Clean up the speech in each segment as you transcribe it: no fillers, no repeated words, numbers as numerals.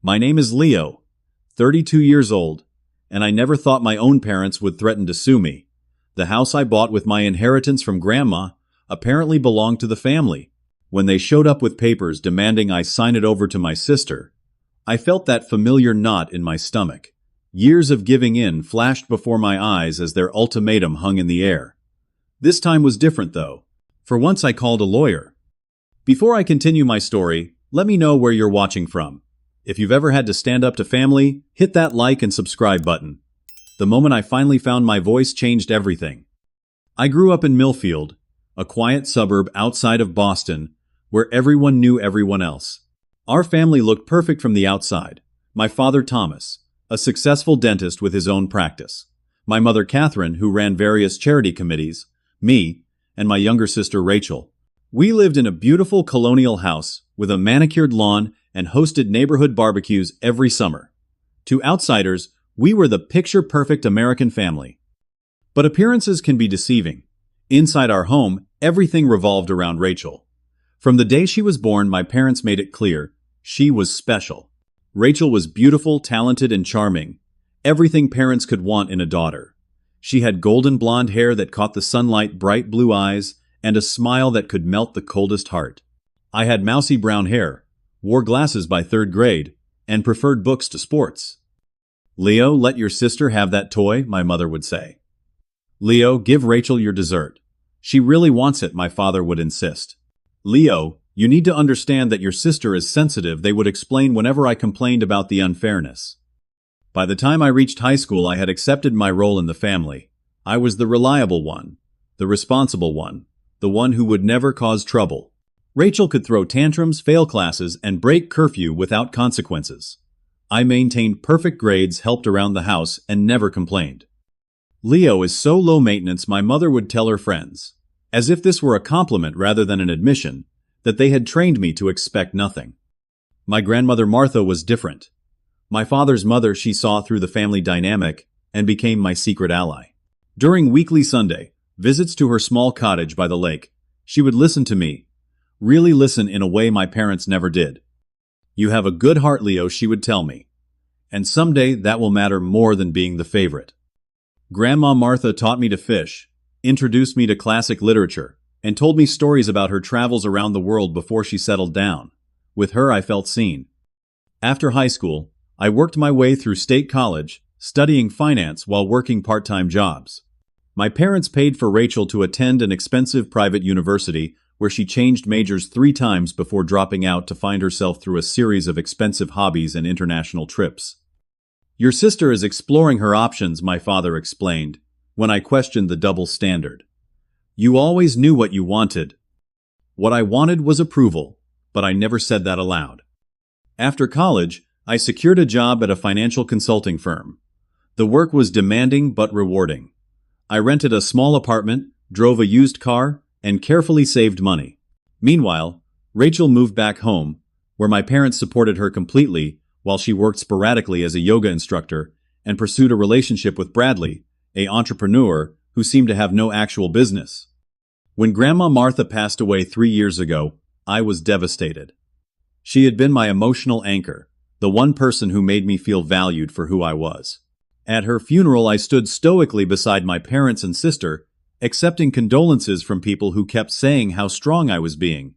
My name is Leo, 32 years old, and I never thought my own parents would threaten to sue me. The house I bought with my inheritance from Grandma apparently belonged to the family. When they showed up with papers demanding I sign it over to my sister, I felt that familiar knot in my stomach. Years of giving in flashed before my eyes as their ultimatum hung in the air. This time was different, though. For once I called a lawyer. Before I continue my story, let me know where you're watching from. If you've ever had to stand up to family, hit that like and subscribe button. The moment I finally found my voice changed everything. I grew up in Millfield, a quiet suburb outside of Boston, where everyone knew everyone else. Our family looked perfect from the outside. My father, Thomas, a successful dentist with his own practice. My mother, Catherine, who ran various charity committees. Me, and my younger sister, Rachel. We lived in a beautiful colonial house with a manicured lawn and hosted neighborhood barbecues every summer. To outsiders, we were the picture-perfect American family. But appearances can be deceiving. Inside our home, everything revolved around Rachel. From the day she was born, my parents made it clear she was special. Rachel was beautiful, talented, and charming. Everything parents could want in a daughter. She had golden blonde hair that caught the sunlight, bright blue eyes, and a smile that could melt the coldest heart. I had mousy brown hair, wore glasses by 3rd grade, and preferred books to sports. "Leo, let your sister have that toy," my mother would say. "Leo, give Rachel your dessert. She really wants it," my father would insist. "Leo, you need to understand that your sister is sensitive," they would explain whenever I complained about the unfairness. By the time I reached high school, I had accepted my role in the family. I was the reliable one, the responsible one, the one who would never cause trouble. Rachel could throw tantrums, fail classes, and break curfew without consequences. I maintained perfect grades, helped around the house, and never complained. "Leo is so low maintenance," my mother would tell her friends, as if this were a compliment rather than an admission, that they had trained me to expect nothing. My grandmother Martha was different. My father's mother, she saw through the family dynamic and became my secret ally. During weekly Sunday visits to her small cottage by the lake, she would listen to me, really listen in a way my parents never did. "You have a good heart, Leo," she would tell me, "and someday that will matter more than being the favorite." Grandma Martha taught me to fish, introduced me to classic literature, and told me stories about her travels around the world before she settled down. With her, I felt seen. After high school, I worked my way through state college, studying finance while working part-time jobs. My parents paid for Rachel to attend an expensive private university where she changed majors 3 times before dropping out to find herself through a series of expensive hobbies and international trips. "Your sister is exploring her options," my father explained, when I questioned the double standard. "You always knew what you wanted." What I wanted was approval, but I never said that aloud. After college, I secured a job at a financial consulting firm. The work was demanding but rewarding. I rented a small apartment, drove a used car, and carefully saved money. Meanwhile, Rachel moved back home, where my parents supported her completely while she worked sporadically as a yoga instructor and pursued a relationship with Bradley, an entrepreneur who seemed to have no actual business. When Grandma Martha passed away 3 years ago, I was devastated. She had been my emotional anchor, the one person who made me feel valued for who I was. At her funeral, I stood stoically beside my parents and sister, accepting condolences from people who kept saying how strong I was being.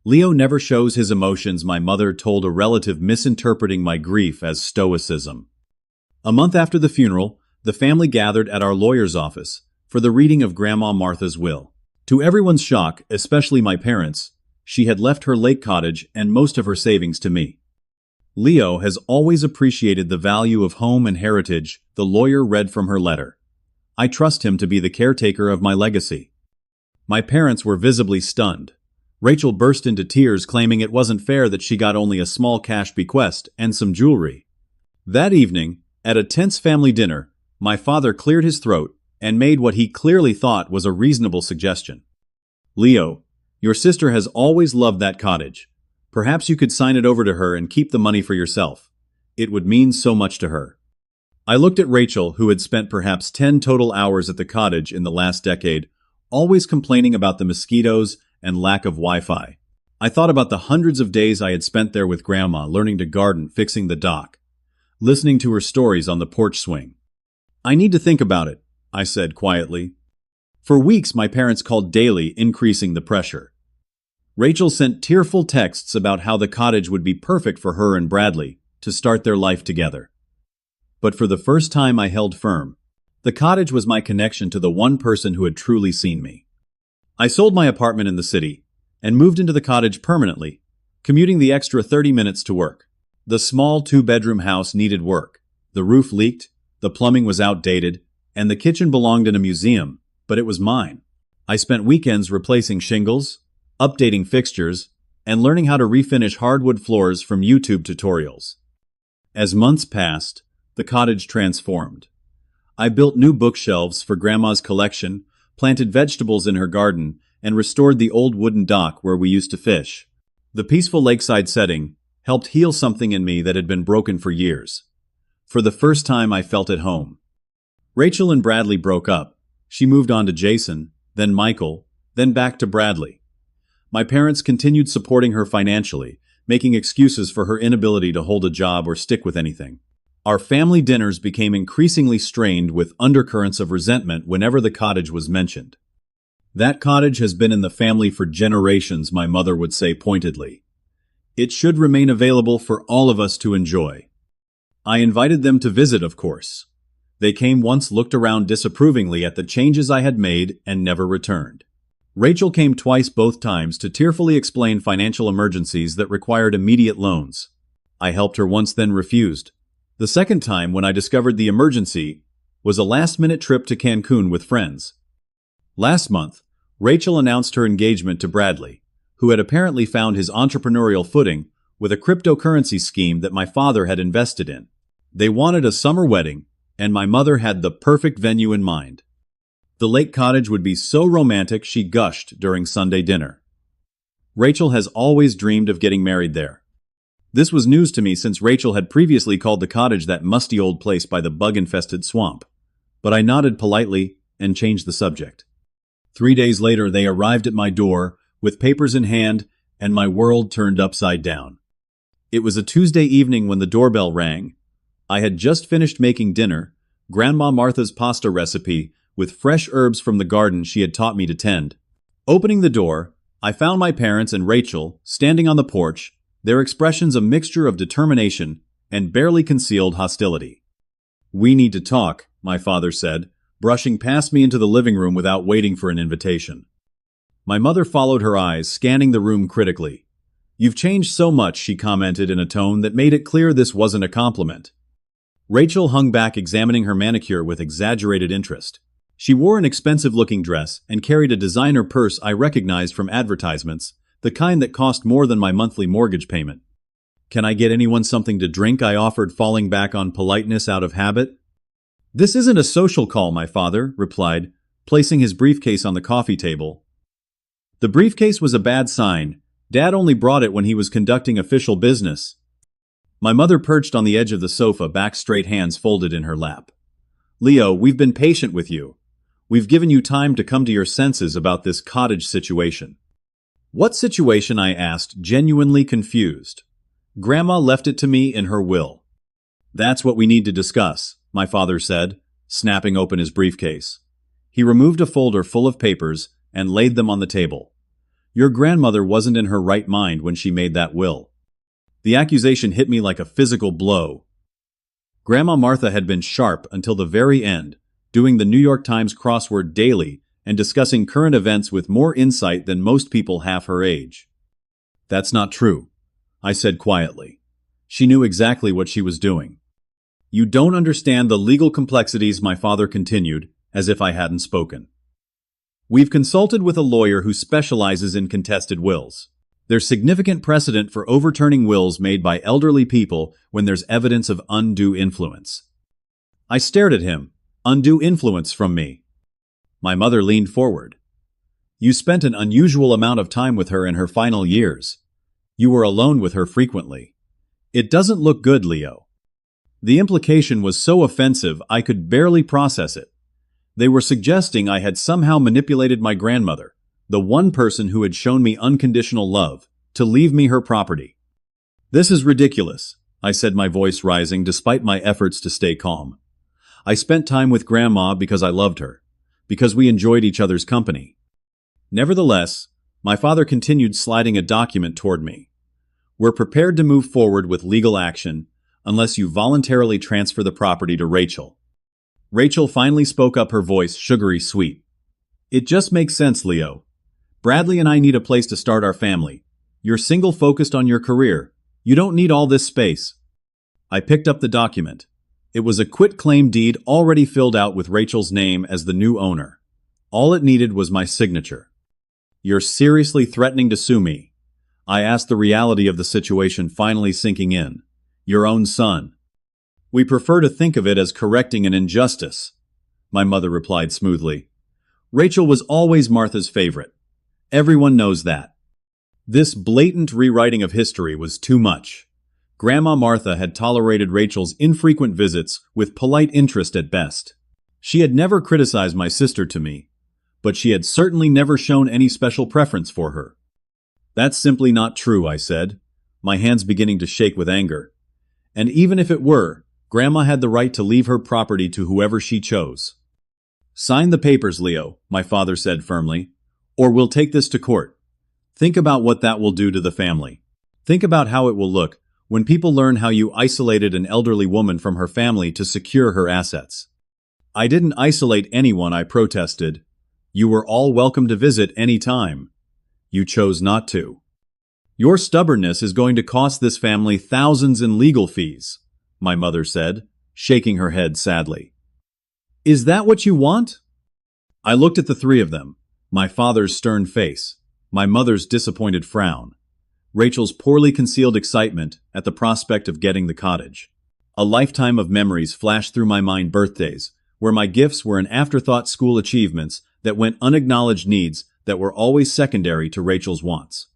"Leo never shows his emotions," my mother told a relative, misinterpreting my grief as stoicism. A month after the funeral, the family gathered at our lawyer's office for the reading of Grandma Martha's will. To everyone's shock, especially my parents, she had left her lake cottage and most of her savings to me. "Leo has always appreciated the value of home and heritage," the lawyer read from her letter. "I trust him to be the caretaker of my legacy." My parents were visibly stunned. Rachel burst into tears, claiming it wasn't fair that she got only a small cash bequest and some jewelry. That evening, at a tense family dinner, my father cleared his throat and made what he clearly thought was a reasonable suggestion. "Leo, your sister has always loved that cottage. Perhaps you could sign it over to her and keep the money for yourself. It would mean so much to her." I looked at Rachel, who had spent perhaps 10 total hours at the cottage in the last decade, always complaining about the mosquitoes and lack of Wi-Fi. I thought about the hundreds of days I had spent there with Grandma, learning to garden, fixing the dock, listening to her stories on the porch swing. I need to think about it, I said quietly. For weeks, my parents called daily, increasing the pressure. Rachel sent tearful texts about how the cottage would be perfect for her and Bradley to start their life together. But for the first time, I held firm. The cottage was my connection to the one person who had truly seen me. I sold my apartment in the city and moved into the cottage permanently, commuting the extra 30 minutes to work. The small 2-bedroom house needed work. The roof leaked, the plumbing was outdated, and the kitchen belonged in a museum, but it was mine. I spent weekends replacing shingles, updating fixtures, and learning how to refinish hardwood floors from YouTube tutorials. As months passed, the cottage transformed. I built new bookshelves for Grandma's collection, planted vegetables in her garden, and restored the old wooden dock where we used to fish. The peaceful lakeside setting helped heal something in me that had been broken for years. For the first time, I felt at home. Rachel and Bradley broke up. She moved on to Jason, then Michael, then back to Bradley. My parents continued supporting her financially, making excuses for her inability to hold a job or stick with anything. Our family dinners became increasingly strained with undercurrents of resentment whenever the cottage was mentioned. That cottage has been in the family for generations, my mother would say pointedly. It should remain available for all of us to enjoy. I invited them to visit, of course. They came once, looked around disapprovingly at the changes I had made, and never returned. Rachel came twice, both times to tearfully explain financial emergencies that required immediate loans. I helped her once, then refused. The second time, when I discovered the emergency, was a last-minute trip to Cancun with friends. Last month, Rachel announced her engagement to Bradley, who had apparently found his entrepreneurial footing with a cryptocurrency scheme that my father had invested in. They wanted a summer wedding, and my mother had the perfect venue in mind. The lake cottage would be so romantic, she gushed during Sunday dinner. Rachel has always dreamed of getting married there. This was news to me since Rachel had previously called the cottage that musty old place by the bug-infested swamp. But I nodded politely and changed the subject. 3 days later, they arrived at my door with papers in hand, and my world turned upside down. It was a Tuesday evening when the doorbell rang. I had just finished making dinner, Grandma Martha's pasta recipe, with fresh herbs from the garden she had taught me to tend. Opening the door, I found my parents and Rachel standing on the porch, their expressions a mixture of determination and barely concealed hostility. "We need to talk," my father said, brushing past me into the living room without waiting for an invitation. My mother followed her eyes, scanning the room critically. "You've changed so much," she commented in a tone that made it clear this wasn't a compliment. Rachel hung back, examining her manicure with exaggerated interest. She wore an expensive-looking dress and carried a designer purse I recognized from advertisements, the kind that cost more than my monthly mortgage payment. "Can I get anyone something to drink?" I offered, falling back on politeness out of habit. "This isn't a social call," my father replied, placing his briefcase on the coffee table. The briefcase was a bad sign. Dad only brought it when he was conducting official business. My mother perched on the edge of the sofa, back straight, hands folded in her lap. "Leo, we've been patient with you. We've given you time to come to your senses about this cottage situation." "What situation?" I asked, genuinely confused. "Grandma left it to me in her will." "That's what we need to discuss," my father said, snapping open his briefcase. He removed a folder full of papers and laid them on the table. "Your grandmother wasn't in her right mind when she made that will." The accusation hit me like a physical blow. Grandma Martha had been sharp until the very end, doing the New York Times crossword daily and discussing current events with more insight than most people half her age. "That's not true," I said quietly. She knew exactly what she was doing. "You don't understand the legal complexities," my father continued, as if I hadn't spoken. "We've consulted with a lawyer who specializes in contested wills. There's significant precedent for overturning wills made by elderly people when there's evidence of undue influence." I stared at him. "Undue influence from me?" My mother leaned forward. "You spent an unusual amount of time with her in her final years. You were alone with her frequently. It doesn't look good, Leo." The implication was so offensive I could barely process it. They were suggesting I had somehow manipulated my grandmother, the one person who had shown me unconditional love, to leave me her property. This is ridiculous, I said, my voice rising despite my efforts to stay calm. I spent time with Grandma because I loved her, because we enjoyed each other's company. Nevertheless, my father continued, sliding a document toward me. We're prepared to move forward with legal action unless you voluntarily transfer the property to Rachel. Rachel finally spoke up, her voice sugary sweet. It just makes sense, Leo. Bradley and I need a place to start our family. You're single, focused on your career. You don't need all this space. I picked up the document. It was a quitclaim deed already filled out with Rachel's name as the new owner. All it needed was my signature. You're seriously threatening to sue me? I asked, the reality of the situation finally sinking in. Your own son. We prefer to think of it as correcting an injustice, my mother replied smoothly. Rachel was always Martha's favorite. Everyone knows that. This blatant rewriting of history was too much. Grandma Martha had tolerated Rachel's infrequent visits with polite interest at best. She had never criticized my sister to me, but she had certainly never shown any special preference for her. That's simply not true, I said, my hands beginning to shake with anger. And even if it were, Grandma had the right to leave her property to whoever she chose. Sign the papers, Leo, my father said firmly, or we'll take this to court. Think about what that will do to the family. Think about how it will look when people learn how you isolated an elderly woman from her family to secure her assets. I didn't isolate anyone, I protested. You were all welcome to visit any time. You chose not to. Your stubbornness is going to cost this family thousands in legal fees, my mother said, shaking her head sadly. Is that what you want? I looked at the three of them, my father's stern face, my mother's disappointed frown, Rachel's poorly concealed excitement at the prospect of getting the cottage. A lifetime of memories flashed through my mind: birthdays, where my gifts were an afterthought, school achievements that went unacknowledged, needs that were always secondary to Rachel's wants.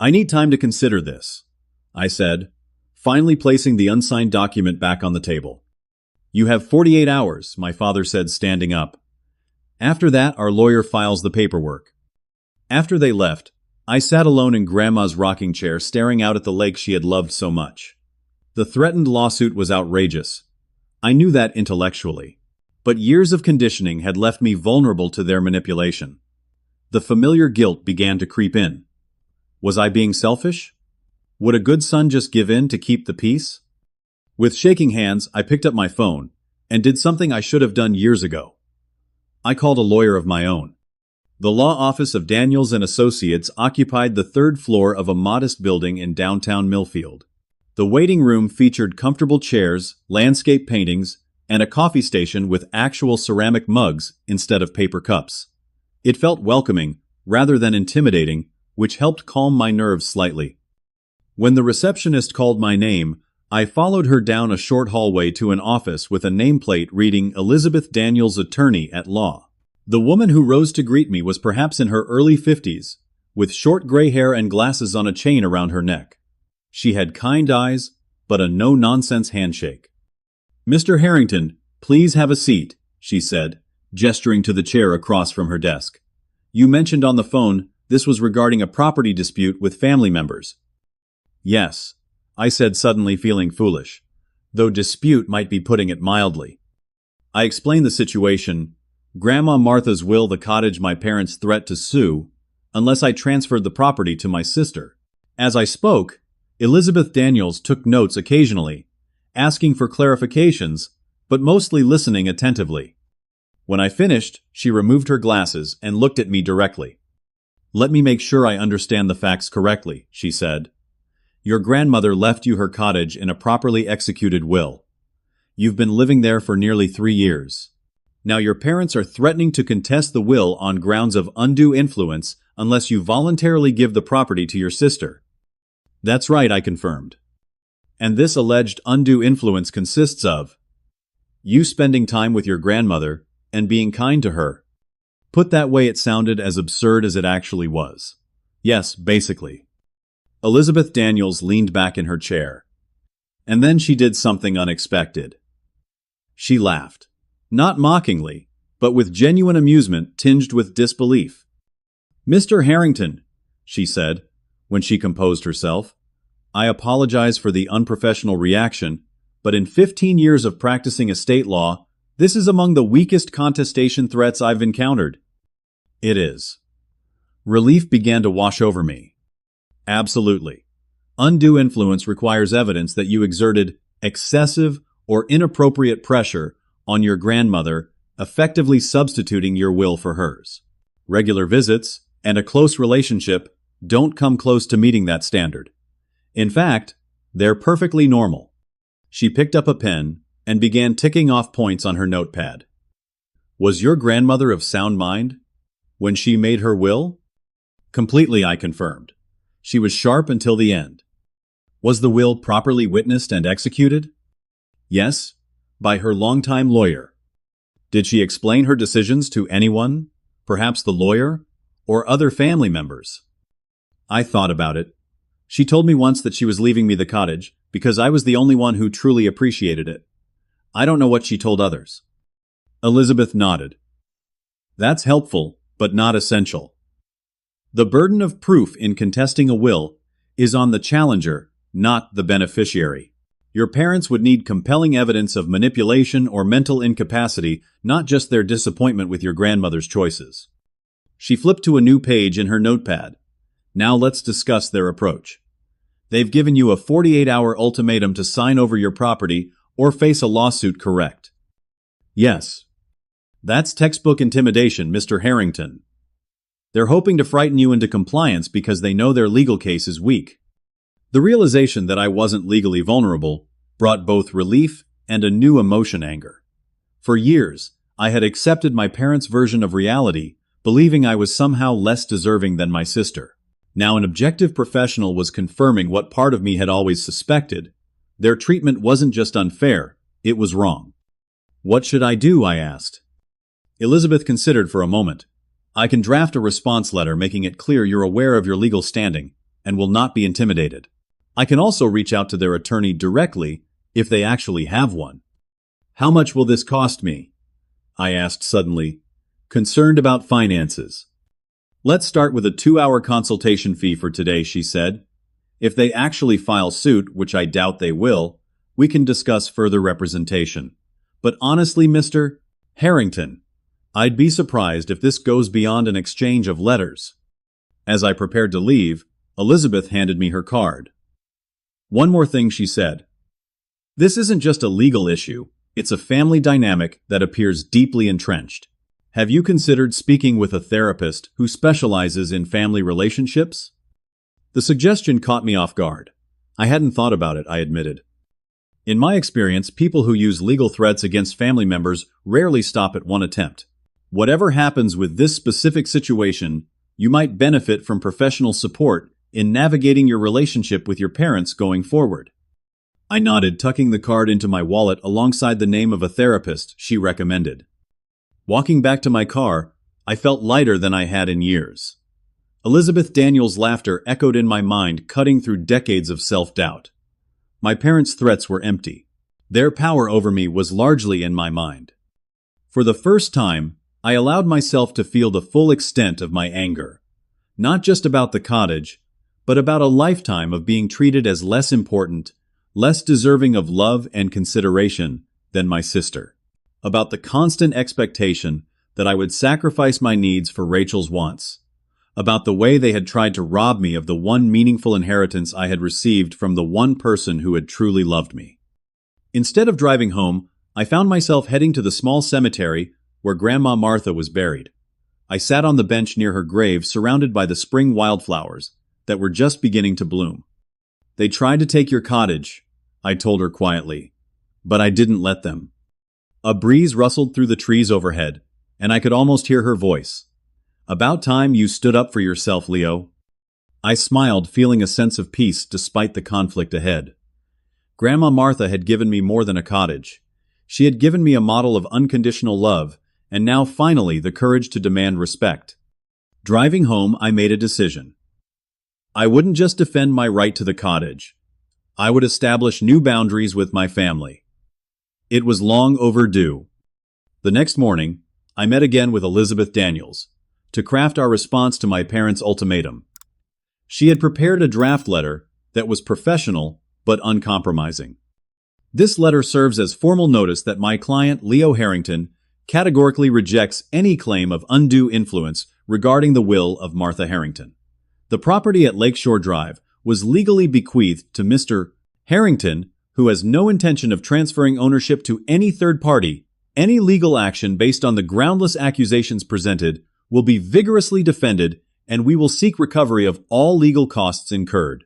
I need time to consider this, I said, finally placing the unsigned document back on the table. You have 48 hours, my father said, standing up. After that, our lawyer files the paperwork. After they left, I sat alone in Grandma's rocking chair, staring out at the lake she had loved so much. The threatened lawsuit was outrageous. I knew that intellectually. But years of conditioning had left me vulnerable to their manipulation. The familiar guilt began to creep in. Was I being selfish? Would a good son just give in to keep the peace? With shaking hands, I picked up my phone and did something I should have done years ago. I called a lawyer of my own. The law office of Daniels and Associates occupied the third floor of a modest building in downtown Millfield. The waiting room featured comfortable chairs, landscape paintings, and a coffee station with actual ceramic mugs instead of paper cups. It felt welcoming rather than intimidating, which helped calm my nerves slightly. When the receptionist called my name, I followed her down a short hallway to an office with a nameplate reading Elizabeth Daniels, Attorney at Law. The woman who rose to greet me was perhaps in her early 50s, with short gray hair and glasses on a chain around her neck. She had kind eyes, but a no-nonsense handshake. Mr. Harrington, please have a seat, she said, gesturing to the chair across from her desk. You mentioned on the phone this was regarding a property dispute with family members. Yes, I said, suddenly feeling foolish, though dispute might be putting it mildly. I explained the situation: Grandma Martha's will, the cottage, my parents' threat to sue unless I transferred the property to my sister. As I spoke, Elizabeth Daniels took notes occasionally, asking for clarifications, but mostly listening attentively. When I finished, she removed her glasses and looked at me directly. Let me make sure I understand the facts correctly, she said. Your grandmother left you her cottage in a properly executed will. You've been living there for nearly 3 years. Now your parents are threatening to contest the will on grounds of undue influence unless you voluntarily give the property to your sister. That's right, I confirmed. And this alleged undue influence consists of you spending time with your grandmother and being kind to her. Put that way, it sounded as absurd as it actually was. Yes, basically. Elizabeth Daniels leaned back in her chair. And then she did something unexpected. She laughed. Not mockingly, but with genuine amusement tinged with disbelief. Mr. Harrington, she said, When she composed herself, "I apologize for the unprofessional reaction, but in 15 years of practicing estate law, this is among the weakest contestation threats I've encountered." It is. Relief began to wash over me. Absolutely. Undue influence requires evidence that you exerted excessive or inappropriate pressure on your grandmother, effectively substituting your will for hers. Regular visits and a close relationship don't come close to meeting that standard. In fact, they're perfectly normal. She picked up a pen and began ticking off points on her notepad. Was your grandmother of sound mind when she made her will? Completely, I confirmed. She was sharp until the end. Was the will properly witnessed and executed? Yes, by her longtime lawyer. Did she explain her decisions to anyone, perhaps the lawyer, or other family members? I thought about it. She told me once that she was leaving me the cottage because I was the only one who truly appreciated it. I don't know what she told others. Elizabeth nodded. That's helpful, but not essential. The burden of proof in contesting a will is on the challenger, not the beneficiary. Your parents would need compelling evidence of manipulation or mental incapacity, not just their disappointment with your grandmother's choices. She flipped to a new page in her notepad. Now let's discuss their approach. They've given you a 48-hour ultimatum to sign over your property or face a lawsuit, correct? Yes. That's textbook intimidation, Mr. Harrington. They're hoping to frighten you into compliance because they know their legal case is weak. The realization that I wasn't legally vulnerable brought both relief and a new emotion, anger. For years, I had accepted my parents' version of reality, believing I was somehow less deserving than my sister. Now an objective professional was confirming what part of me had always suspected. Their treatment wasn't just unfair, it was wrong. What should I do? I asked. Elizabeth considered for a moment. I can draft a response letter making it clear you're aware of your legal standing and will not be intimidated. I can also reach out to their attorney directly if they actually have one. How much will this cost me? I asked suddenly, concerned about finances. Let's start with a 2-hour consultation fee for today, she said. If they actually file suit, which I doubt they will, we can discuss further representation. But honestly, Mr. Harrington, I'd be surprised if this goes beyond an exchange of letters. As I prepared to leave, Elizabeth handed me her card. One more thing, she said. This isn't just a legal issue, it's a family dynamic that appears deeply entrenched. Have you considered speaking with a therapist who specializes in family relationships? The suggestion caught me off guard. I hadn't thought about it, I admitted. In my experience, people who use legal threats against family members rarely stop at one attempt. Whatever happens with this specific situation, you might benefit from professional support in navigating your relationship with your parents going forward. I nodded, tucking the card into my wallet alongside the name of a therapist she recommended. Walking back to my car, I felt lighter than I had in years. Elizabeth Daniels' laughter echoed in my mind, cutting through decades of self-doubt. My parents' threats were empty. Their power over me was largely in my mind. For the first time, I allowed myself to feel the full extent of my anger. Not just about the cottage, but about a lifetime of being treated as less important, less deserving of love and consideration than my sister. About the constant expectation that I would sacrifice my needs for Rachel's wants. About the way they had tried to rob me of the one meaningful inheritance I had received from the one person who had truly loved me. Instead of driving home, I found myself heading to the small cemetery where Grandma Martha was buried. I sat on the bench near her grave, surrounded by the spring wildflowers that were just beginning to bloom. They tried to take your cottage, I told her quietly, but I didn't let them. A breeze rustled through the trees overhead, and I could almost hear her voice. About time you stood up for yourself, Leo. I smiled, feeling a sense of peace despite the conflict ahead. Grandma Martha had given me more than a cottage. She had given me a model of unconditional love, and now finally the courage to demand respect. Driving home, I made a decision. I wouldn't just defend my right to the cottage. I would establish new boundaries with my family. It was long overdue. The next morning, I met again with Elizabeth Daniels to craft our response to my parents' ultimatum. She had prepared a draft letter that was professional but uncompromising. This letter serves as formal notice that my client, Leo Harrington, categorically rejects any claim of undue influence regarding the will of Martha Harrington. The property at Lakeshore Drive was legally bequeathed to Mr. Harrington, who has no intention of transferring ownership to any third party. Any legal action based on the groundless accusations presented will be vigorously defended, and we will seek recovery of all legal costs incurred.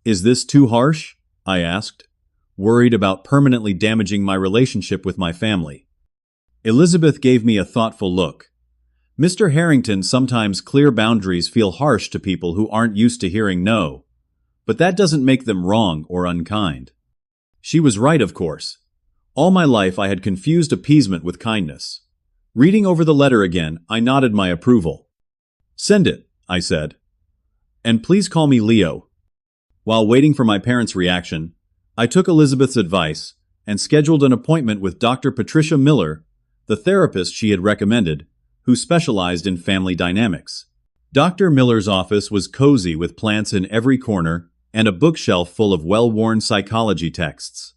Is this too harsh? I asked, worried about permanently damaging my relationship with my family. Elizabeth gave me a thoughtful look. Mr. Harrington, sometimes clear boundaries feel harsh to people who aren't used to hearing no, but that doesn't make them wrong or unkind. She was right, of course. All my life I had confused appeasement with kindness. Reading over the letter again, I nodded my approval. "Send it," I said. "And please call me Leo." While waiting for my parents' reaction, I took Elizabeth's advice and scheduled an appointment with Dr. Patricia Miller, the therapist she had recommended, who specialized in family dynamics. Dr. Miller's office was cozy with plants in every corner and a bookshelf full of well-worn psychology texts.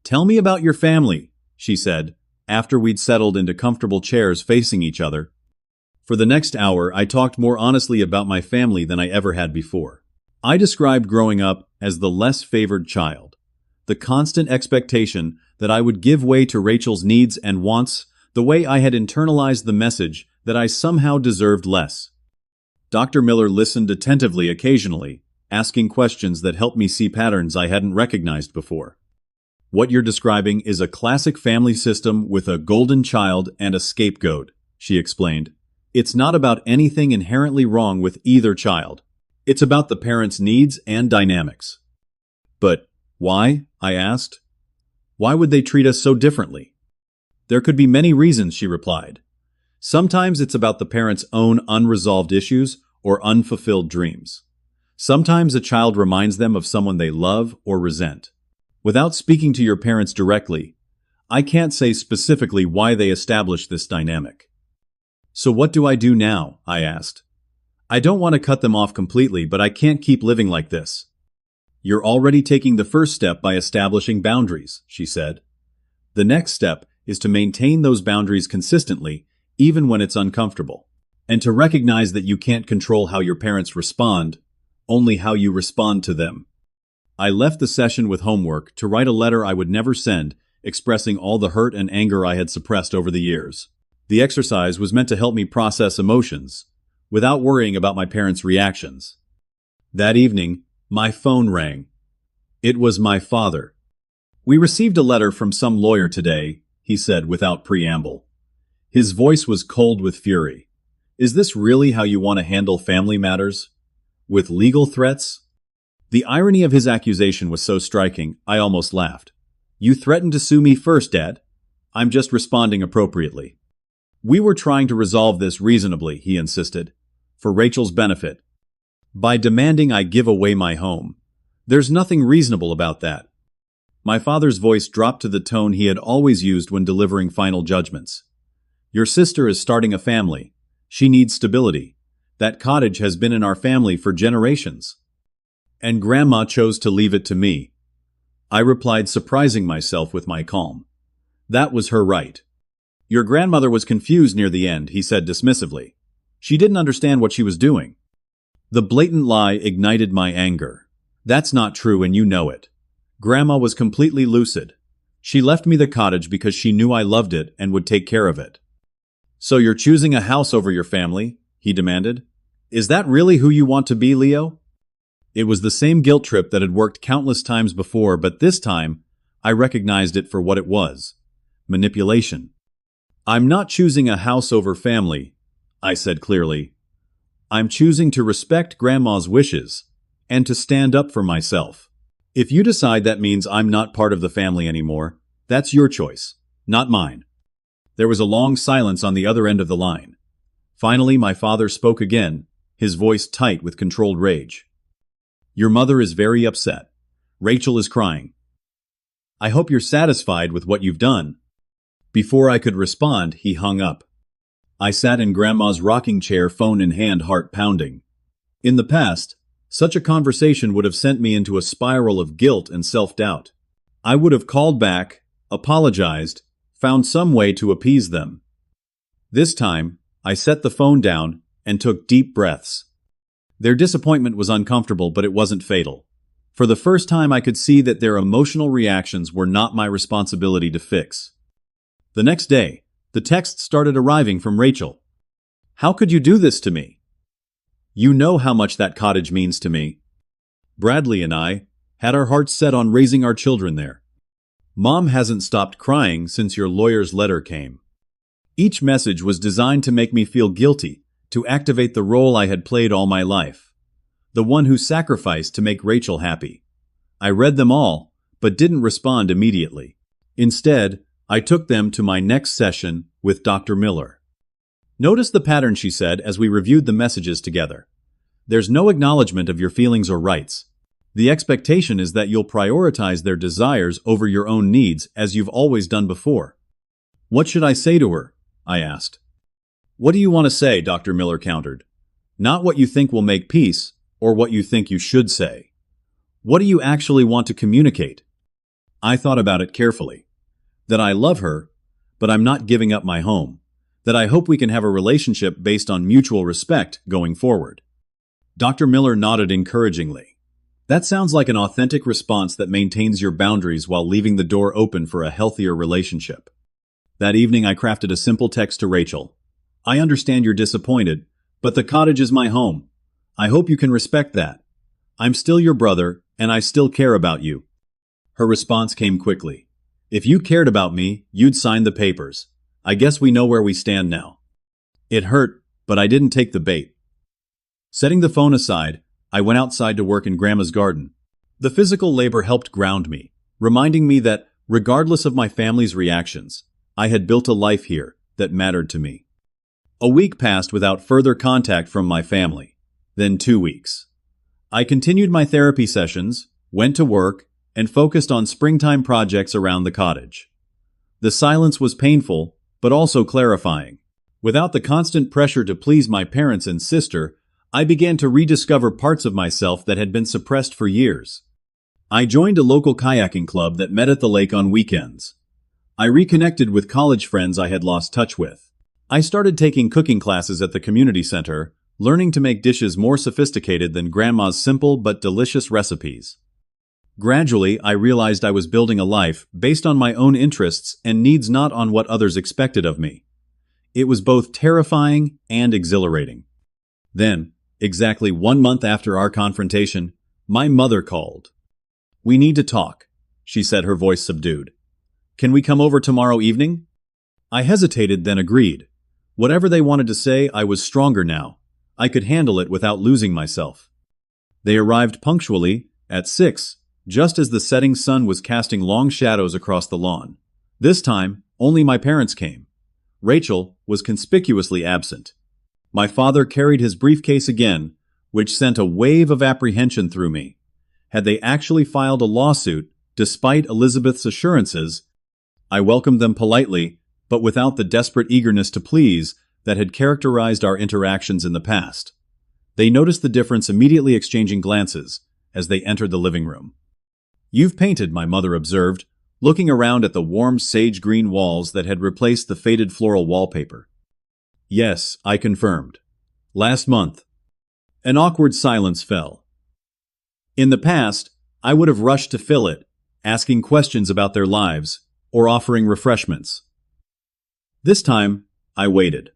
"Tell me about your family," she said, after we'd settled into comfortable chairs facing each other. For the next hour, I talked more honestly about my family than I ever had before. I described growing up as the less favored child, the constant expectation that I would give way to Rachel's needs and wants, the way I had internalized the message that I somehow deserved less. Dr. Miller listened attentively occasionally, asking questions that helped me see patterns I hadn't recognized before. "What you're describing is a classic family system with a golden child and a scapegoat," she explained. "It's not about anything inherently wrong with either child. It's about the parents' needs and dynamics." "But why?" I asked. "Why would they treat us so differently?" "There could be many reasons," she replied. "Sometimes it's about the parents' own unresolved issues or unfulfilled dreams. Sometimes a child reminds them of someone they love or resent. Without speaking to your parents directly, I can't say specifically why they established this dynamic." "So what do I do now?" I asked. "I don't want to cut them off completely, but I can't keep living like this." "You're already taking the first step by establishing boundaries," she said. "The next step is to maintain those boundaries consistently, even when it's uncomfortable, and to recognize that you can't control how your parents respond, only how you respond to them." I left the session with homework to write a letter I would never send, expressing all the hurt and anger I had suppressed over the years. The exercise was meant to help me process emotions, without worrying about my parents' reactions. That evening, my phone rang. It was my father. "We received a letter from some lawyer today," he said without preamble. His voice was cold with fury. "Is this really how you want to handle family matters? With legal threats?" The irony of his accusation was so striking, I almost laughed. "You threatened to sue me first, Dad. I'm just responding appropriately." "We were trying to resolve this reasonably," he insisted, "for Rachel's benefit. By demanding I give away my home. There's nothing reasonable about that." My father's voice dropped to the tone he had always used when delivering final judgments. "Your sister is starting a family. She needs stability. That cottage has been in our family for generations. And Grandma chose to leave it to me." I replied, surprising myself with my calm. "That was her right." "Your grandmother was confused near the end," he said dismissively. "She didn't understand what she was doing." The blatant lie ignited my anger. "That's not true, and you know it. Grandma was completely lucid. She left me the cottage because she knew I loved it and would take care of it." "So you're choosing a house over your family?" he demanded. "Is that really who you want to be, Leo?" It was the same guilt trip that had worked countless times before, but this time, I recognized it for what it was: manipulation. "I'm not choosing a house over family," I said clearly. "I'm choosing to respect Grandma's wishes and to stand up for myself. If you decide that means I'm not part of the family anymore, that's your choice, not mine." There was a long silence on the other end of the line. Finally, my father spoke again, his voice tight with controlled rage. "Your mother is very upset. Rachel is crying. I hope you're satisfied with what you've done." Before I could respond, he hung up. I sat in Grandma's rocking chair, phone in hand, heart pounding. In the past, Such a conversation would have sent me into a spiral of guilt and self-doubt. I would have called back, apologized, found some way to appease them. This time, I set the phone down and took deep breaths. Their disappointment was uncomfortable, but it wasn't fatal. For the first time, I could see that their emotional reactions were not my responsibility to fix. The next day, the texts started arriving from Rachel. "How could you do this to me? You know how much that cottage means to me. Bradley and I had our hearts set on raising our children there. Mom hasn't stopped crying since your lawyer's letter came." Each message was designed to make me feel guilty, to activate the role I had played all my life. The one who sacrificed to make Rachel happy. I read them all, but didn't respond immediately. Instead, I took them to my next session with Dr. Miller. "Notice the pattern," she said as we reviewed the messages together. "There's no acknowledgement of your feelings or rights. The expectation is that you'll prioritize their desires over your own needs, as you've always done before." "What should I say to her?" I asked. "What do you want to say?" Dr. Miller countered. "Not what you think will make peace, or what you think you should say. What do you actually want to communicate?" I thought about it carefully. That I love her, but I'm not giving up my home. That I hope we can have a relationship based on mutual respect going forward. Dr. Miller nodded encouragingly. "That sounds like an authentic response that maintains your boundaries while leaving the door open for a healthier relationship." That evening I crafted a simple text to Rachel. "I understand you're disappointed, but the cottage is my home. I hope you can respect that. I'm still your brother, and I still care about you." Her response came quickly. "If you cared about me, you'd sign the papers. I guess we know where we stand now." It hurt, but I didn't take the bait. Setting the phone aside, I went outside to work in Grandma's garden. The physical labor helped ground me, reminding me that, regardless of my family's reactions, I had built a life here that mattered to me. A week passed without further contact from my family. Then 2 weeks. I continued my therapy sessions, went to work, and focused on springtime projects around the cottage. The silence was painful, but also clarifying. Without the constant pressure to please my parents and sister, I began to rediscover parts of myself that had been suppressed for years. I joined a local kayaking club that met at the lake on weekends. I reconnected with college friends I had lost touch with. I started taking cooking classes at the community center, learning to make dishes more sophisticated than Grandma's simple but delicious recipes. Gradually, I realized I was building a life based on my own interests and needs, not on what others expected of me. It was both terrifying and exhilarating. Then, exactly 1 month after our confrontation, my mother called. "We need to talk," she said, her voice subdued. "Can we come over tomorrow evening?" I hesitated, then agreed. Whatever they wanted to say, I was stronger now. I could handle it without losing myself. They arrived punctually, at 6, just as the setting sun was casting long shadows across the lawn. This time, only my parents came. Rachel was conspicuously absent. My father carried his briefcase again, which sent a wave of apprehension through me. Had they actually filed a lawsuit, despite Elizabeth's assurances? I welcomed them politely, but without the desperate eagerness to please that had characterized our interactions in the past. They noticed the difference, immediately exchanging glances as they entered the living room. "You've painted," my mother observed, looking around at the warm sage-green walls that had replaced the faded floral wallpaper. "Yes," I confirmed. "Last month." An awkward silence fell. In the past, I would have rushed to fill it, asking questions about their lives, or offering refreshments. This time, I waited.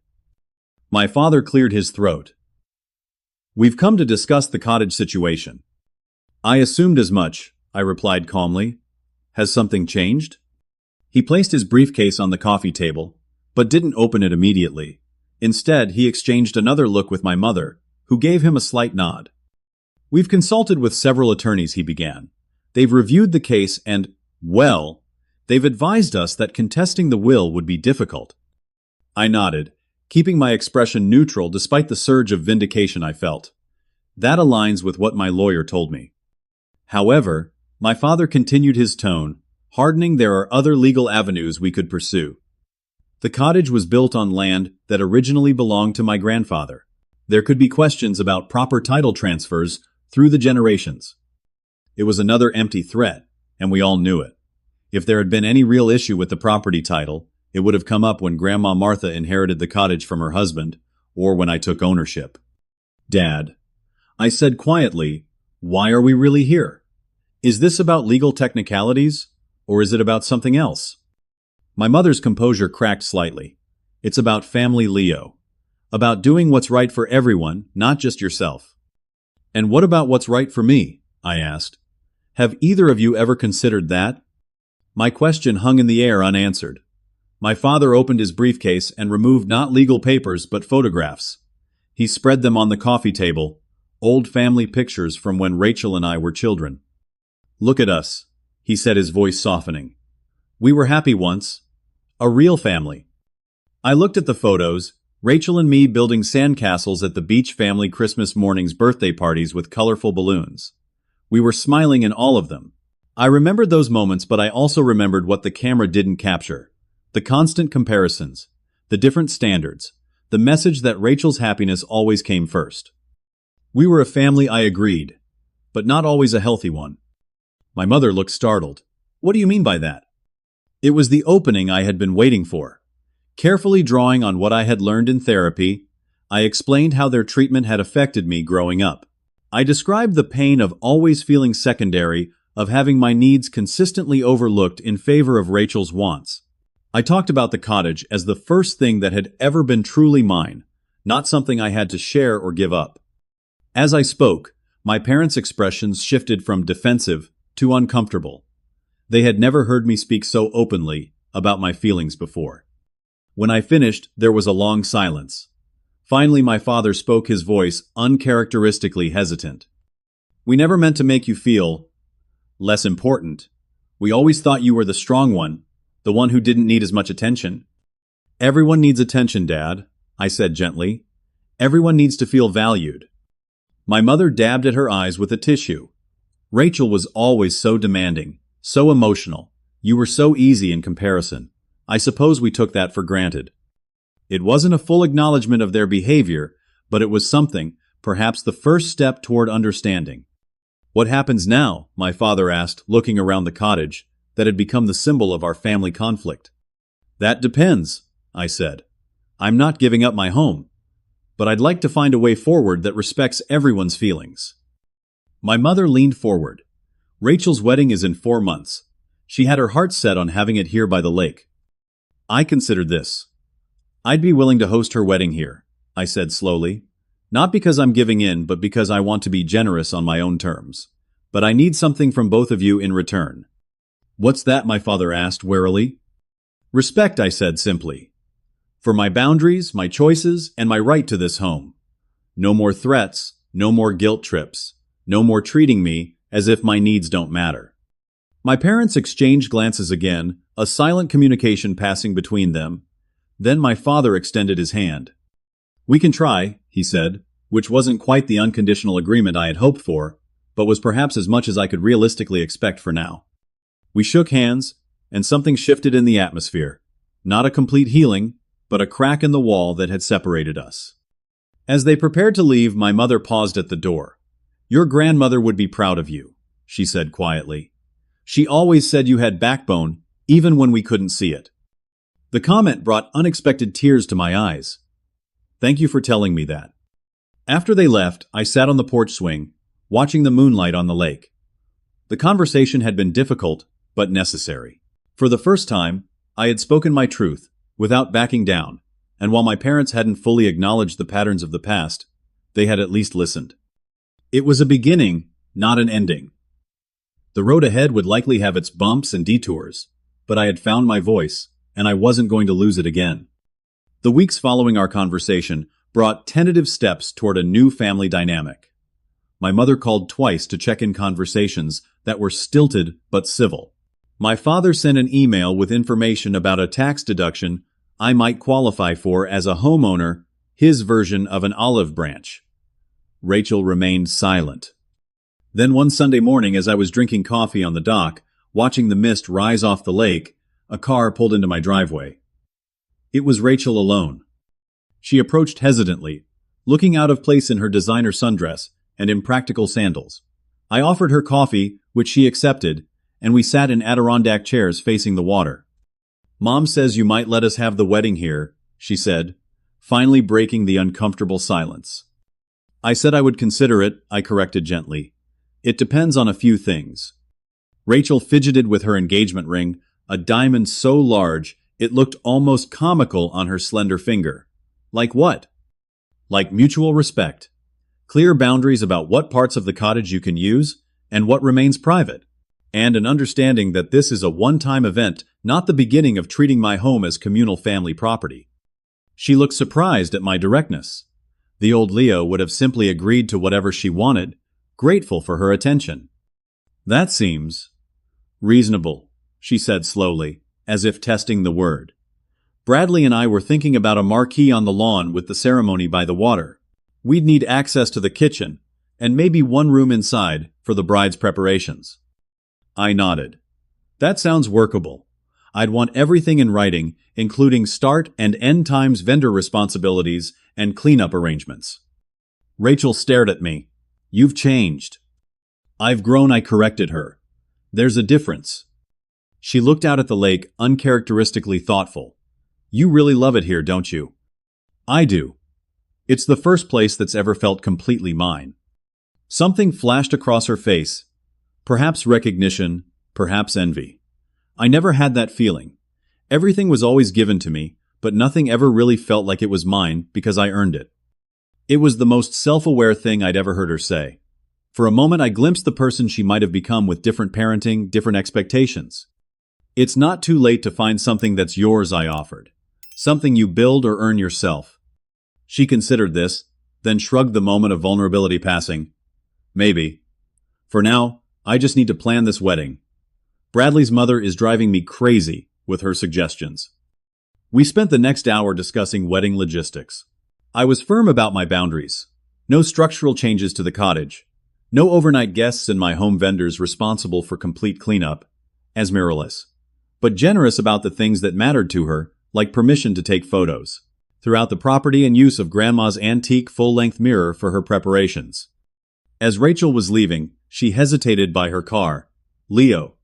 My father cleared his throat. "We've come to discuss the cottage situation." "I assumed as much," I replied calmly. "Has something changed?" He placed his briefcase on the coffee table, but didn't open it immediately. Instead, he exchanged another look with my mother, who gave him a slight nod. "We've consulted with several attorneys," he began. "They've reviewed the case and, well, they've advised us that contesting the will would be difficult." I nodded, keeping my expression neutral despite the surge of vindication I felt. "That aligns with what my lawyer told me." However, my father continued, his tone hardening. "There are other legal avenues we could pursue. The cottage was built on land that originally belonged to my grandfather. There could be questions about proper title transfers, through the generations. It was another empty threat, and we all knew it. If there had been any real issue with the property title, it would have come up when Grandma Martha inherited the cottage from her husband, or when I took ownership. Dad, I said quietly, why are we really here? Is this about legal technicalities, or is it about something else? My mother's composure cracked slightly. It's about family, Leo. About doing what's right for everyone, not just yourself. And what about what's right for me? I asked. Have either of you ever considered that? My question hung in the air unanswered. My father opened his briefcase and removed not legal papers but photographs. He spread them on the coffee table, old family pictures from when Rachel and I were children. Look at us, he said, his voice softening. We were happy once. A real family. I looked at the photos, Rachel and me building sandcastles at the beach family Christmas morning's birthday parties with colorful balloons. We were smiling in all of them. I remembered those moments, but I also remembered what the camera didn't capture. The constant comparisons, the different standards, the message that Rachel's happiness always came first. We were a family, I agreed, but not always a healthy one. My mother looked startled. What do you mean by that? It was the opening I had been waiting for. Carefully drawing on what I had learned in therapy, I explained how their treatment had affected me growing up. I described the pain of always feeling secondary, of having my needs consistently overlooked in favor of Rachel's wants. I talked about the cottage as the first thing that had ever been truly mine, not something I had to share or give up. As I spoke, my parents' expressions shifted from defensive to uncomfortable. They had never heard me speak so openly about my feelings before. When I finished, there was a long silence. Finally, my father spoke, his voice uncharacteristically hesitant. We never meant to make you feel less important. We always thought you were the strong one, the one who didn't need as much attention. Everyone needs attention, Dad, I said gently. Everyone needs to feel valued. My mother dabbed at her eyes with a tissue. Rachel was always so demanding, so emotional. You were so easy in comparison. I suppose we took that for granted. It wasn't a full acknowledgement of their behavior, but it was something, perhaps the first step toward understanding. What happens now? My father asked, looking around the cottage that had become the symbol of our family conflict. That depends, I said. I'm not giving up my home, but I'd like to find a way forward that respects everyone's feelings. My mother leaned forward. Rachel's wedding is in 4 months. She had her heart set on having it here by the lake. I considered this. I'd be willing to host her wedding here, I said slowly. Not because I'm giving in, but because I want to be generous on my own terms. But I need something from both of you in return. What's that? My father asked warily. Respect, I said simply. For my boundaries, my choices, and my right to this home. No more threats, no more guilt trips, no more treating me as if my needs don't matter. My parents exchanged glances again, a silent communication passing between them. Then my father extended his hand. We can try, he said, which wasn't quite the unconditional agreement I had hoped for, but was perhaps as much as I could realistically expect for now. We shook hands, and something shifted in the atmosphere. Not a complete healing, but a crack in the wall that had separated us. As they prepared to leave, my mother paused at the door. Your grandmother would be proud of you, she said quietly. She always said you had backbone, even when we couldn't see it. The comment brought unexpected tears to my eyes. Thank you for telling me that. After they left, I sat on the porch swing, watching the moonlight on the lake. The conversation had been difficult, but necessary. For the first time, I had spoken my truth, without backing down, and while my parents hadn't fully acknowledged the patterns of the past, they had at least listened. It was a beginning, not an ending. The road ahead would likely have its bumps and detours, but I had found my voice, and I wasn't going to lose it again. The weeks following our conversation brought tentative steps toward a new family dynamic. My mother called twice to check in conversations that were stilted but civil. My father sent an email with information about a tax deduction I might qualify for as a homeowner, his version of an olive branch. Rachel remained silent. Then one Sunday morning, as I was drinking coffee on the dock, watching the mist rise off the lake, a car pulled into my driveway. It was Rachel alone. She approached hesitantly, looking out of place in her designer sundress, and impractical sandals. I offered her coffee, which she accepted, and we sat in Adirondack chairs facing the water. "Mom says you might let us have the wedding here," she said, finally breaking the uncomfortable silence. "I said I would consider it," I corrected gently. "It depends on a few things." Rachel fidgeted with her engagement ring, a diamond so large it looked almost comical on her slender finger. "Like what?" "Like mutual respect. Clear boundaries about what parts of the cottage you can use and what remains private. And an understanding that this is a one-time event, not the beginning of treating my home as communal family property." She looked surprised at my directness. The old Leo would have simply agreed to whatever she wanted, grateful for her attention. "That seems reasonable," she said slowly, as if testing the word. "Bradley and I were thinking about a marquee on the lawn with the ceremony by the water. We'd need access to the kitchen, and maybe one room inside for the bride's preparations." I nodded. "That sounds workable. I'd want everything in writing, including start and end times, vendor responsibilities, and cleanup arrangements." Rachel stared at me. "You've changed." "I've grown," I corrected her. "There's a difference." She looked out at the lake, uncharacteristically thoughtful. "You really love it here, don't you?" "I do. It's the first place that's ever felt completely mine." Something flashed across her face. Perhaps recognition, perhaps envy. I never had that feeling. Everything was always given to me, but nothing ever really felt like it was mine because I earned it. It was the most self-aware thing I'd ever heard her say. For a moment I glimpsed the person she might have become with different parenting, different expectations. "It's not too late to find something that's yours," I offered. "Something you build or earn yourself." She considered this, then shrugged, the moment of vulnerability passing. "Maybe. For now, I just need to plan this wedding. Bradley's mother is driving me crazy with her suggestions." We spent the next hour discussing wedding logistics. I was firm about my boundaries. No structural changes to the cottage. No overnight guests and my home vendors responsible for complete cleanup. Esmeraldas. But generous about the things that mattered to her, like permission to take photos throughout the property and use of Grandma's antique full-length mirror for her preparations. As Rachel was leaving, she hesitated by her car. "Leo,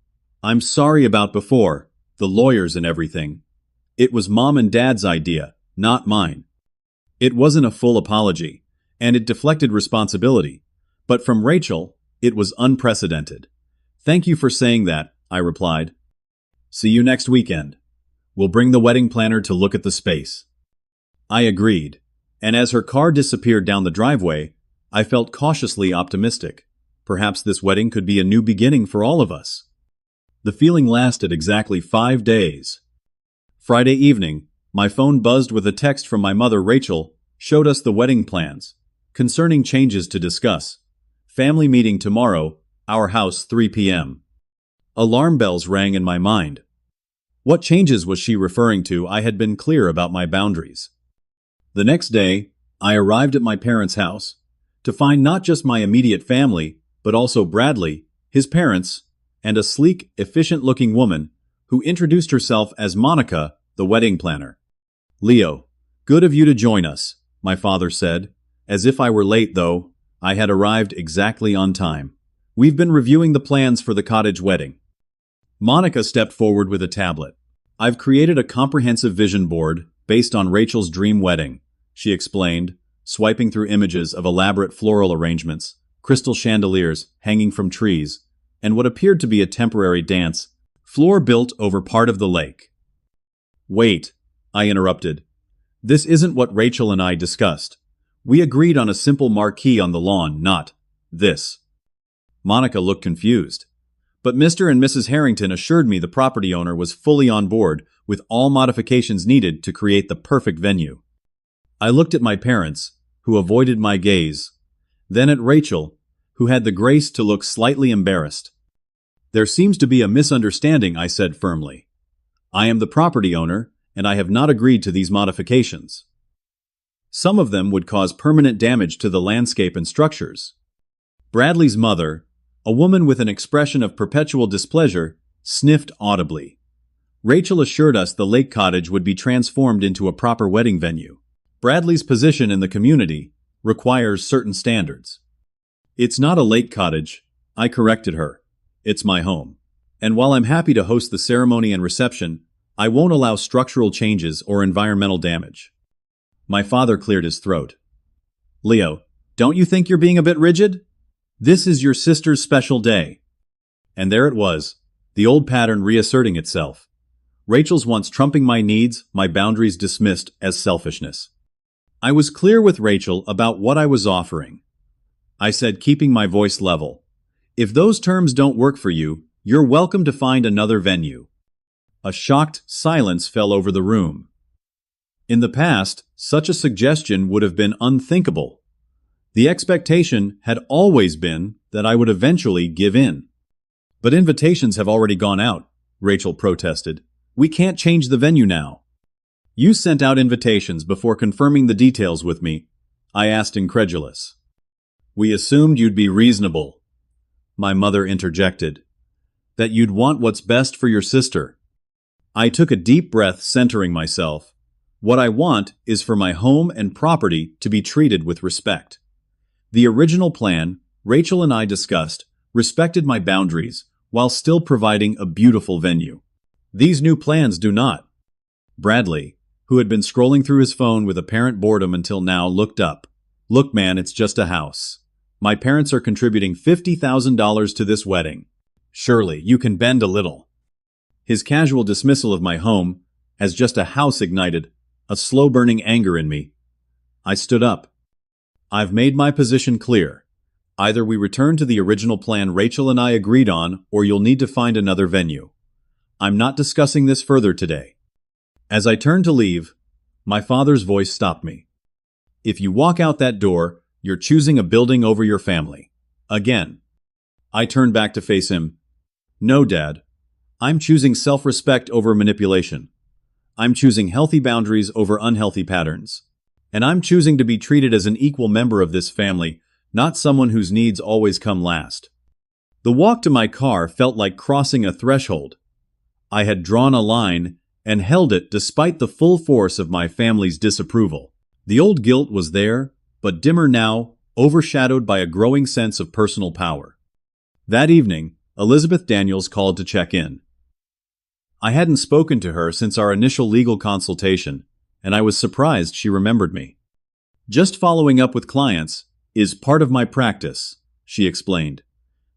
I'm sorry about before, the lawyers and everything. It was Mom and Dad's idea, not mine." It wasn't a full apology, and it deflected responsibility. But from Rachel, it was unprecedented. "Thank you for saying that," I replied. "See you next weekend. We'll bring the wedding planner to look at the space." I agreed, and as her car disappeared down the driveway, I felt cautiously optimistic. Perhaps this wedding could be a new beginning for all of us. The feeling lasted exactly 5 days. Friday evening, my phone buzzed with a text from my mother. Rachel showed us the wedding plans. Concerning changes to discuss. Family meeting tomorrow, our house 3 p.m. Alarm bells rang in my mind. What changes was she referring to? I had been clear about my boundaries. The next day, I arrived at my parents' house to find not just my immediate family, but also Bradley, his parents, and a sleek, efficient-looking woman who introduced herself as Monica, the wedding planner. "Leo, good of you to join us," my father said. As if I were late, though, I had arrived exactly on time. "We've been reviewing the plans for the cottage wedding." Monica stepped forward with a tablet. "I've created a comprehensive vision board based on Rachel's dream wedding," she explained, swiping through images of elaborate floral arrangements, crystal chandeliers hanging from trees, and what appeared to be a temporary dance floor built over part of the lake. "Wait," I interrupted. "This isn't what Rachel and I discussed. We agreed on a simple marquee on the lawn, not this." Monica looked confused. But Mr. and Mrs. Harrington assured me the property owner was fully on board with all modifications needed to create the perfect venue. I looked at my parents, who avoided my gaze, then at Rachel, who had the grace to look slightly embarrassed. "There seems to be a misunderstanding," I said firmly. "I am the property owner, and I have not agreed to these modifications. Some of them would cause permanent damage to the landscape and structures." Bradley's mother, a woman with an expression of perpetual displeasure, sniffed audibly. Rachel assured us the lake cottage would be transformed into a proper wedding venue. Bradley's position in the community requires certain standards. It's not a lake cottage, I corrected her. It's my home. And while I'm happy to host the ceremony and reception, I won't allow structural changes or environmental damage. My father cleared his throat. Leo, don't you think you're being a bit rigid? This is your sister's special day. And there it was, the old pattern reasserting itself. Rachel's once trumping my needs, my boundaries dismissed as selfishness. I was clear with Rachel about what I was offering. I said, keeping my voice level, if those terms don't work for you, you're welcome to find another venue. A shocked silence fell over the room. In the past, such a suggestion would have been unthinkable. The expectation had always been that I would eventually give in. But invitations have already gone out, Rachel protested. We can't change the venue now. You sent out invitations before confirming the details with me, I asked incredulous. We assumed you'd be reasonable, my mother interjected. That you'd want what's best for your sister. I took a deep breath, centering myself. What I want is for my home and property to be treated with respect. The original plan, Rachel and I discussed, respected my boundaries while still providing a beautiful venue. These new plans do not. Bradley, who had been scrolling through his phone with apparent boredom until now, looked up. Look, man, it's just a house. My parents are contributing $50,000 to this wedding. Surely, you can bend a little. His casual dismissal of my home as just a house ignited a slow-burning anger in me. I stood up. I've made my position clear. Either we return to the original plan Rachel and I agreed on, or you'll need to find another venue. I'm not discussing this further today. As I turned to leave, my father's voice stopped me. If you walk out that door, you're choosing a building over your family. Again. I turned back to face him. No, Dad. I'm choosing self-respect over manipulation. I'm choosing healthy boundaries over unhealthy patterns. And I'm choosing to be treated as an equal member of this family, not someone whose needs always come last. The walk to my car felt like crossing a threshold. I had drawn a line and held it despite the full force of my family's disapproval. The old guilt was there, but dimmer now, overshadowed by a growing sense of personal power. That evening, Elizabeth Daniels called to check in. I hadn't spoken to her since our initial legal consultation, and I was surprised she remembered me. Just following up with clients is part of my practice, she explained.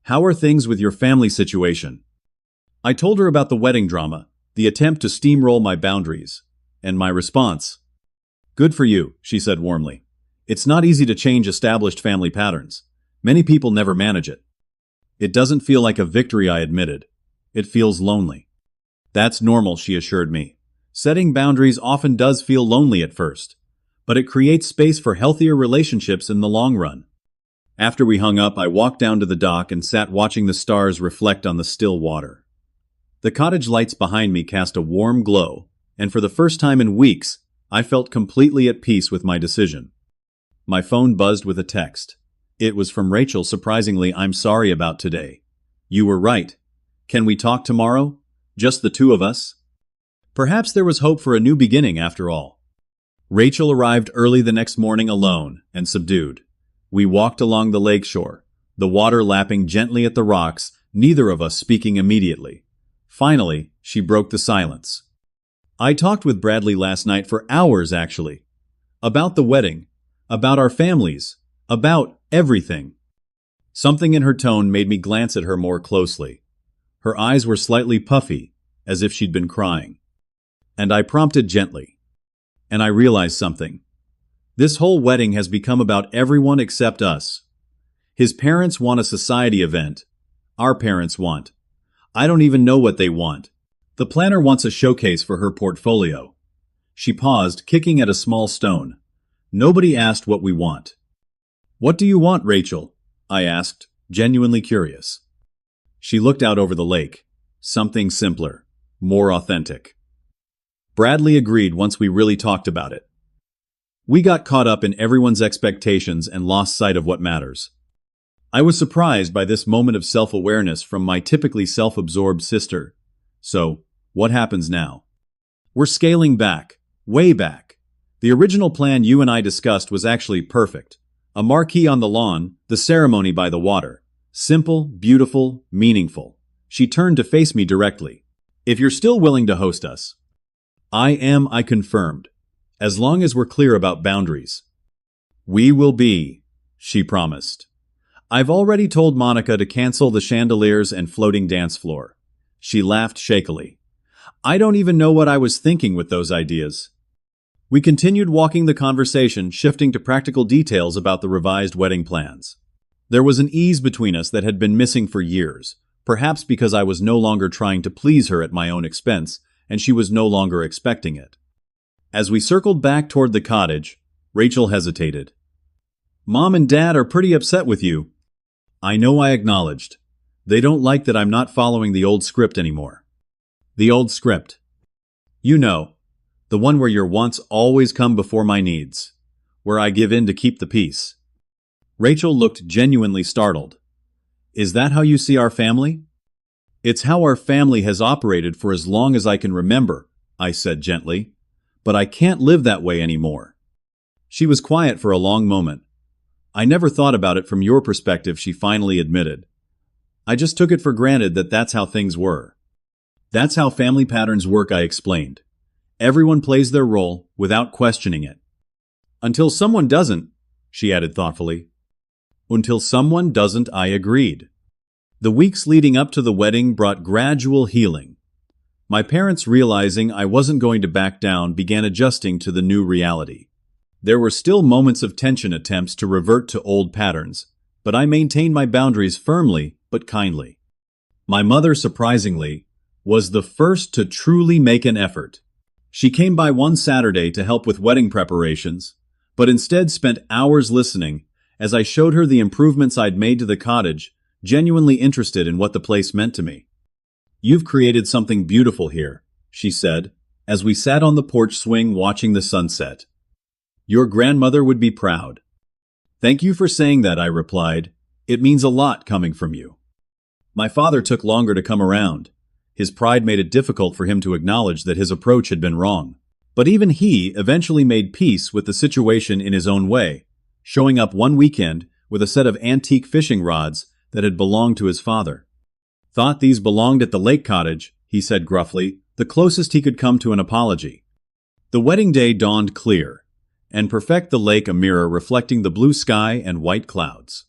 How are things with your family situation? I told her about the wedding drama, the attempt to steamroll my boundaries, and my response. Good for you, she said warmly. It's not easy to change established family patterns. Many people never manage it. It doesn't feel like a victory, I admitted. It feels lonely. That's normal, she assured me. Setting boundaries often does feel lonely at first, but it creates space for healthier relationships in the long run. After we hung up, I walked down to the dock and sat watching the stars reflect on the still water. The cottage lights behind me cast a warm glow, and for the first time in weeks, I felt completely at peace with my decision. My phone buzzed with a text. It was from Rachel. Surprisingly, I'm sorry about today. You were right. Can we talk tomorrow? Just the two of us? Perhaps there was hope for a new beginning after all. Rachel arrived early the next morning alone and subdued. We walked along the lakeshore, the water lapping gently at the rocks, neither of us speaking immediately. Finally, she broke the silence. I talked with Bradley last night for hours, actually. About the wedding, about our families, about everything. Something in her tone made me glance at her more closely. Her eyes were slightly puffy, as if she'd been crying. And I prompted gently. And I realized something. This whole wedding has become about everyone except us. His parents want a society event. Our parents want. I don't even know what they want. The planner wants a showcase for her portfolio. She paused, kicking at a small stone. Nobody asked what we want. What do you want, Rachel? I asked, genuinely curious. She looked out over the lake. Something simpler, more authentic. Bradley agreed once we really talked about it. We got caught up in everyone's expectations and lost sight of what matters. I was surprised by this moment of self-awareness from my typically self-absorbed sister. So, what happens now? We're scaling back, way back. The original plan you and I discussed was actually perfect. A marquee on the lawn, the ceremony by the water. Simple, beautiful, meaningful. She turned to face me directly. If you're still willing to host us. I am, I confirmed. As long as we're clear about boundaries. We will be, she promised. I've already told Monica to cancel the chandeliers and floating dance floor. She laughed shakily. I don't even know what I was thinking with those ideas. We continued walking the conversation, shifting to practical details about the revised wedding plans. There was an ease between us that had been missing for years, perhaps because I was no longer trying to please her at my own expense, and she was no longer expecting it. As we circled back toward the cottage, Rachel hesitated. Mom and Dad are pretty upset with you. I know, I acknowledged. They don't like that I'm not following the old script anymore. The old script. You know, the one where your wants always come before my needs, where I give in to keep the peace. Rachel looked genuinely startled. Is that how you see our family? It's how our family has operated for as long as I can remember, I said gently. But I can't live that way anymore. She was quiet for a long moment. I never thought about it from your perspective, she finally admitted. I just took it for granted that that's how things were. That's how family patterns work, I explained. Everyone plays their role without questioning it. Until someone doesn't, she added thoughtfully. Until someone doesn't, I agreed. The weeks leading up to the wedding brought gradual healing. My parents, realizing I wasn't going to back down, began adjusting to the new reality. There were still moments of tension, attempts to revert to old patterns, but I maintained my boundaries firmly but kindly. My mother, surprisingly, was the first to truly make an effort. She came by one Saturday to help with wedding preparations, but instead spent hours listening as I showed her the improvements I'd made to the cottage, genuinely interested in what the place meant to me. You've created something beautiful here, she said, as we sat on the porch swing watching the sunset. Your grandmother would be proud. Thank you for saying that, I replied. It means a lot coming from you. My father took longer to come around. His pride made it difficult for him to acknowledge that his approach had been wrong. But even he eventually made peace with the situation in his own way, showing up one weekend with a set of antique fishing rods that had belonged to his father. Thought these belonged at the lake cottage, he said gruffly, the closest he could come to an apology. The wedding day dawned clear, and perfect the lake a mirror reflecting the blue sky and white clouds.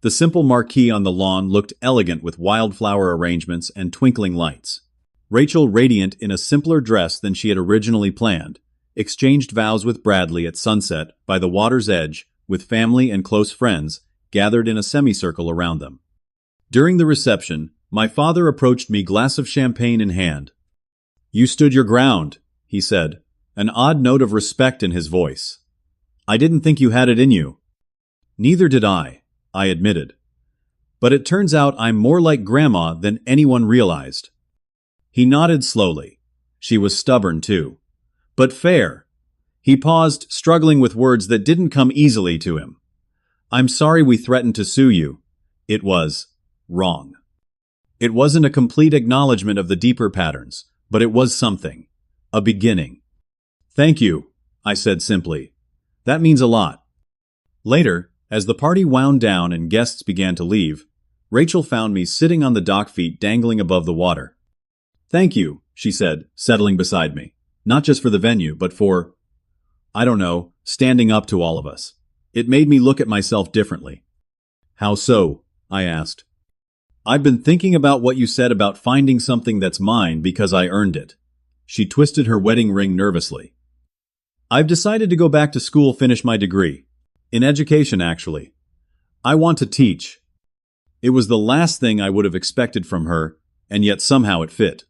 The simple marquee on the lawn looked elegant with wildflower arrangements and twinkling lights. Rachel, radiant in a simpler dress than she had originally planned, exchanged vows with Bradley at sunset by the water's edge, with family and close friends gathered in a semicircle around them. During the reception, my father approached me, glass of champagne in hand. You stood your ground, he said, an odd note of respect in his voice. I didn't think you had it in you. Neither did I admitted. But it turns out I'm more like Grandma than anyone realized. He nodded slowly. She was stubborn too. But fair. He paused, struggling with words that didn't come easily to him. I'm sorry we threatened to sue you. It was wrong. It wasn't a complete acknowledgement of the deeper patterns, but it was something. A beginning. Thank you, I said simply. That means a lot. Later, as the party wound down and guests began to leave, Rachel found me sitting on the dock feet dangling above the water. Thank you, she said, settling beside me. Not just for the venue, but for, I don't know, standing up to all of us. It made me look at myself differently. How so? I asked. I've been thinking about what you said about finding something that's mine because I earned it. She twisted her wedding ring nervously. I've decided to go back to school, finish my degree. In education, actually. I want to teach. It was the last thing I would have expected from her, and yet somehow it fit.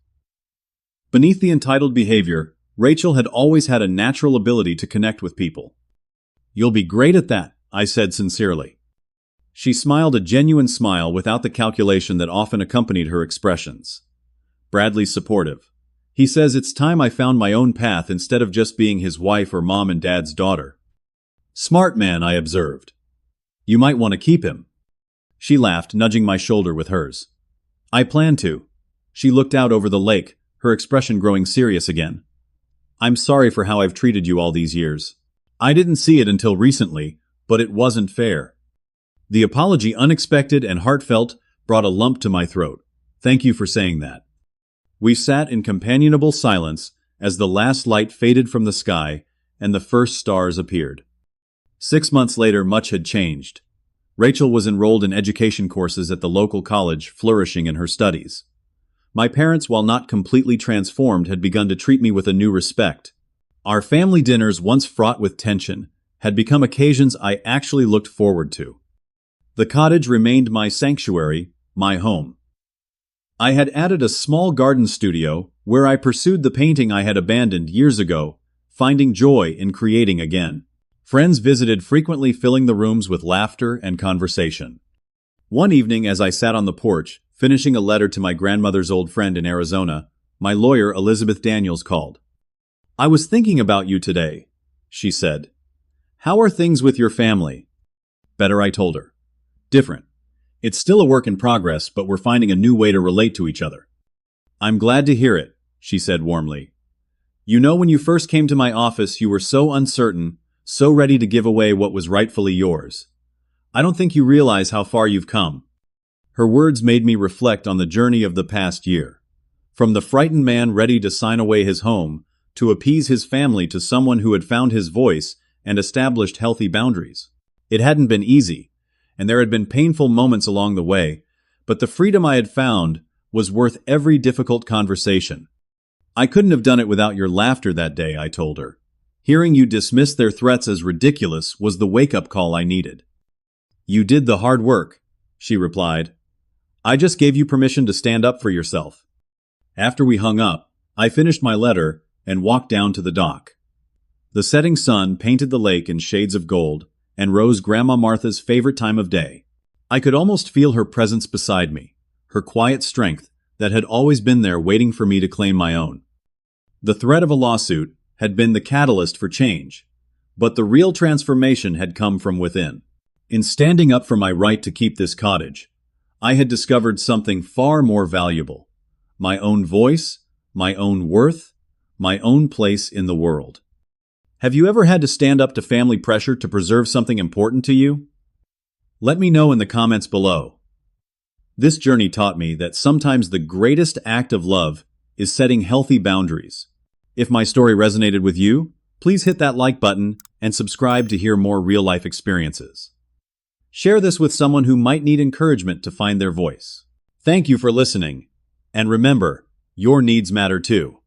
Beneath the entitled behavior, Rachel had always had a natural ability to connect with people. You'll be great at that, I said sincerely. She smiled a genuine smile without the calculation that often accompanied her expressions. Bradley's supportive. He says it's time I found my own path instead of just being his wife or mom and dad's daughter. Smart man, I observed. You might want to keep him. She laughed, nudging my shoulder with hers. I plan to. She looked out over the lake, her expression growing serious again. I'm sorry for how I've treated you all these years. I didn't see it until recently, but it wasn't fair. The apology, unexpected and heartfelt, brought a lump to my throat. Thank you for saying that. We sat in companionable silence as the last light faded from the sky and the first stars appeared. 6 months later, much had changed. Rachel was enrolled in education courses at the local college, flourishing in her studies. My parents, while not completely transformed, had begun to treat me with a new respect. Our family dinners, once fraught with tension, had become occasions I actually looked forward to. The cottage remained my sanctuary, my home. I had added a small garden studio where I pursued the painting I had abandoned years ago, finding joy in creating again. Friends visited frequently, filling the rooms with laughter and conversation. One evening, as I sat on the porch, finishing a letter to my grandmother's old friend in Arizona, my lawyer, Elizabeth Daniels, called. "I was thinking about you today," she said. "How are things with your family?" "Better," I told her. "Different. It's still a work in progress, but we're finding a new way to relate to each other." "I'm glad to hear it," she said warmly. "You know, when you first came to my office, you were so uncertain, so ready to give away what was rightfully yours. I don't think you realize how far you've come." Her words made me reflect on the journey of the past year. From the frightened man ready to sign away his home, to appease his family, to someone who had found his voice and established healthy boundaries. It hadn't been easy, and there had been painful moments along the way, but the freedom I had found was worth every difficult conversation. "I couldn't have done it without your laughter that day," I told her. "Hearing you dismiss their threats as ridiculous was the wake-up call I needed." "You did the hard work," she replied. "I just gave you permission to stand up for yourself." After we hung up, I finished my letter and walked down to the dock. The setting sun painted the lake in shades of gold, and rose Grandma Martha's favorite time of day. I could almost feel her presence beside me, her quiet strength that had always been there waiting for me to claim my own. The threat of a lawsuit had been the catalyst for change, but the real transformation had come from within. In standing up for my right to keep this cottage, I had discovered something far more valuable: my own voice, my own worth, my own place in the world. Have you ever had to stand up to family pressure to preserve something important to you? Let me know in the comments below. This journey taught me that sometimes the greatest act of love is setting healthy boundaries. If my story resonated with you, please hit that like button and subscribe to hear more real-life experiences. Share this with someone who might need encouragement to find their voice. Thank you for listening. And remember, your needs matter too.